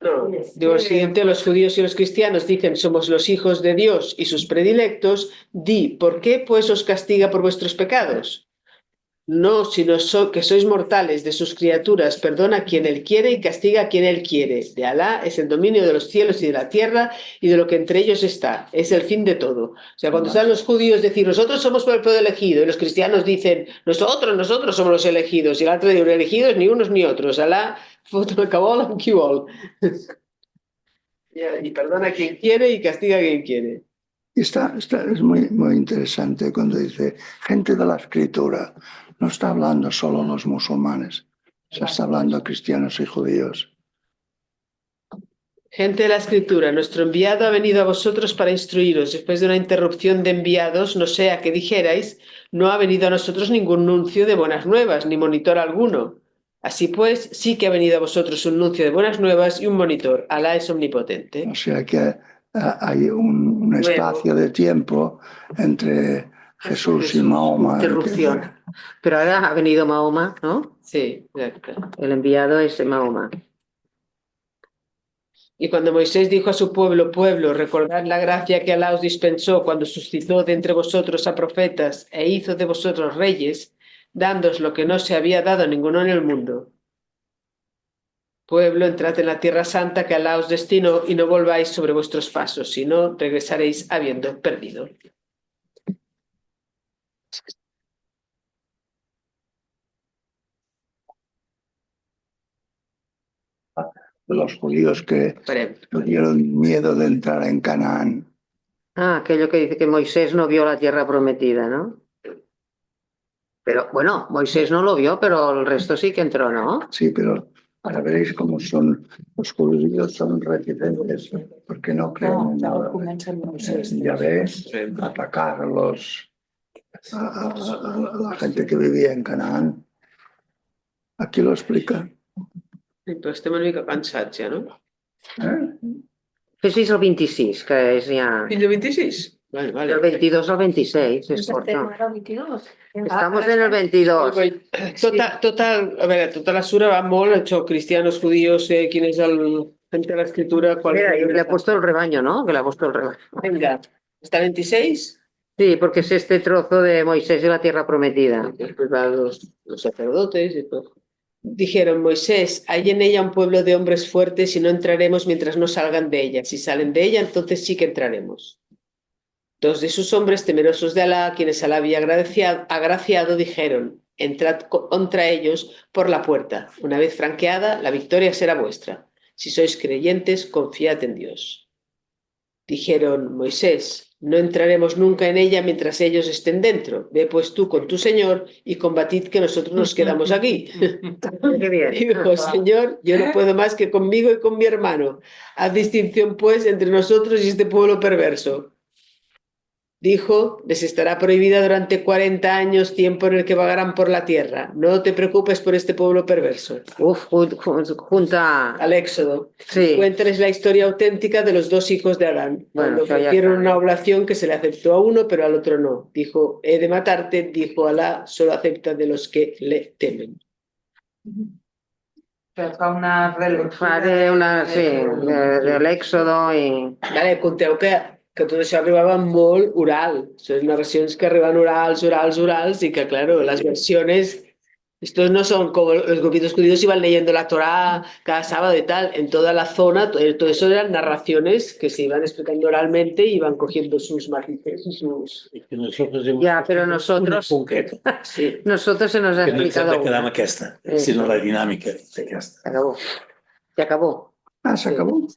No, digo, lo siguiente, los judíos y los cristianos dicen somos los hijos de Dios y sus predilectos, di, ¿por qué pues os castiga por vuestros pecados? No, sino que sois mortales de sus criaturas, perdona a quien él quiere y castiga a quien él quiere. De Alá es el dominio de los cielos y de la tierra y de lo que entre ellos está. Es el fin de todo. O sea, cuando están los judíos decir nosotros somos el pueblo elegido y los cristianos dicen nosotros somos los elegidos y el otro dice elegidos ni unos ni otros. Alá, y perdona a quien quiere y castiga a quien quiere. Es muy, muy interesante cuando dice gente de la escritura. No está hablando solo los musulmanes, se está hablando a cristianos y judíos. Gente de la Escritura, nuestro enviado ha venido a vosotros para instruiros. Después de una interrupción de enviados, no sea que dijerais, no ha venido a nosotros ningún nuncio de buenas nuevas, ni monitor alguno. Así pues, sí que ha venido a vosotros un nuncio de buenas nuevas y un monitor. Alá es omnipotente. O sea que hay un espacio de tiempo entre Jesús y Mahoma. Interrupción. Pero ahora ha venido Mahoma, ¿no? Sí, exacto. El enviado es Mahoma. Y cuando Moisés dijo a su pueblo, recordad la gracia que Alá os dispensó cuando suscitó de entre vosotros a profetas e hizo de vosotros reyes, dándoos lo que no se había dado a ninguno en el mundo. Pueblo, entrad en la tierra santa que Alá os destinó y no volváis sobre vuestros pasos, sino regresaréis habiendo perdido. Los judíos que tuvieron miedo de entrar en Canaán. Ah, aquello que dice que Moisés no vio la tierra prometida, ¿no? Pero bueno, Moisés no lo vio, pero el resto sí que entró, ¿no? Sí, pero ahora veréis cómo son los judíos, son reticentes, porque no creen en nada. Ya ves, atacar a la gente que vivía en Canaán. Aquí lo explica. Sí, però estem una mica cansats ja, no? Fes el 26, que és ja... Fins al 26? Vale. Del 22 al 26, es corto. Estamos en el 22. A veure, tota la sura va molt, això, cristianos, judíos, quin és el gente de l'escriptura... Mira, le ha puesto el rebaño, ¿no? Que le ha puesto el rebaño. Venga, ¿está 26? Sí, porque es este trozo de Moisés y la tierra prometida. Después van los sacerdotes y todo. Dijeron, Moisés, hay en ella un pueblo de hombres fuertes y no entraremos mientras no salgan de ella. Si salen de ella, entonces sí que entraremos. Dos de sus hombres temerosos de Alá, quienes Alá había agraciado, dijeron, entrad contra ellos por la puerta. Una vez franqueada, la victoria será vuestra. Si sois creyentes, confiad en Dios. Dijeron, Moisés, no entraremos nunca en ella mientras ellos estén dentro. Ve pues tú con tu señor y combatid que nosotros nos quedamos aquí. Qué bien. Dijo, Señor, yo no puedo más que conmigo y con mi hermano. Haz distinción, pues, entre nosotros y este pueblo perverso. Dijo, les estará prohibida durante 40 años, tiempo en el que vagarán por la tierra. No te preocupes por este pueblo perverso. Uf, junta. Al Éxodo. Sí. Cuéntales la historia auténtica de los dos hijos de Adán. Bueno, Cuando que ya ofrecieron está. una oblación que se le aceptó a uno, pero al otro no. Dijo, he de matarte. Dijo Alá, solo acepta de los que le temen. Però fa una relectura Faré una, sí, de l'Èxodo i... Vale, conteu que tot això arribava molt oral. Són narracions que arriben orals, y que, claro, las versiones, estos no son como los grupitos judíos iban leyendo la Torá cada sábado y tal. En toda la zona, todo eso eran narraciones que se iban explicando oralmente y iban cogiendo sus matices y sus... I que nosotros hemos Ja, però una nosotros, concreta, Sí. nosotros se nos ha que no ens hem explicado de quedar amb una. aquesta, Sí. sinó la dinàmica d'aquesta. Se acabó. Se acabó. Ah, se acabó.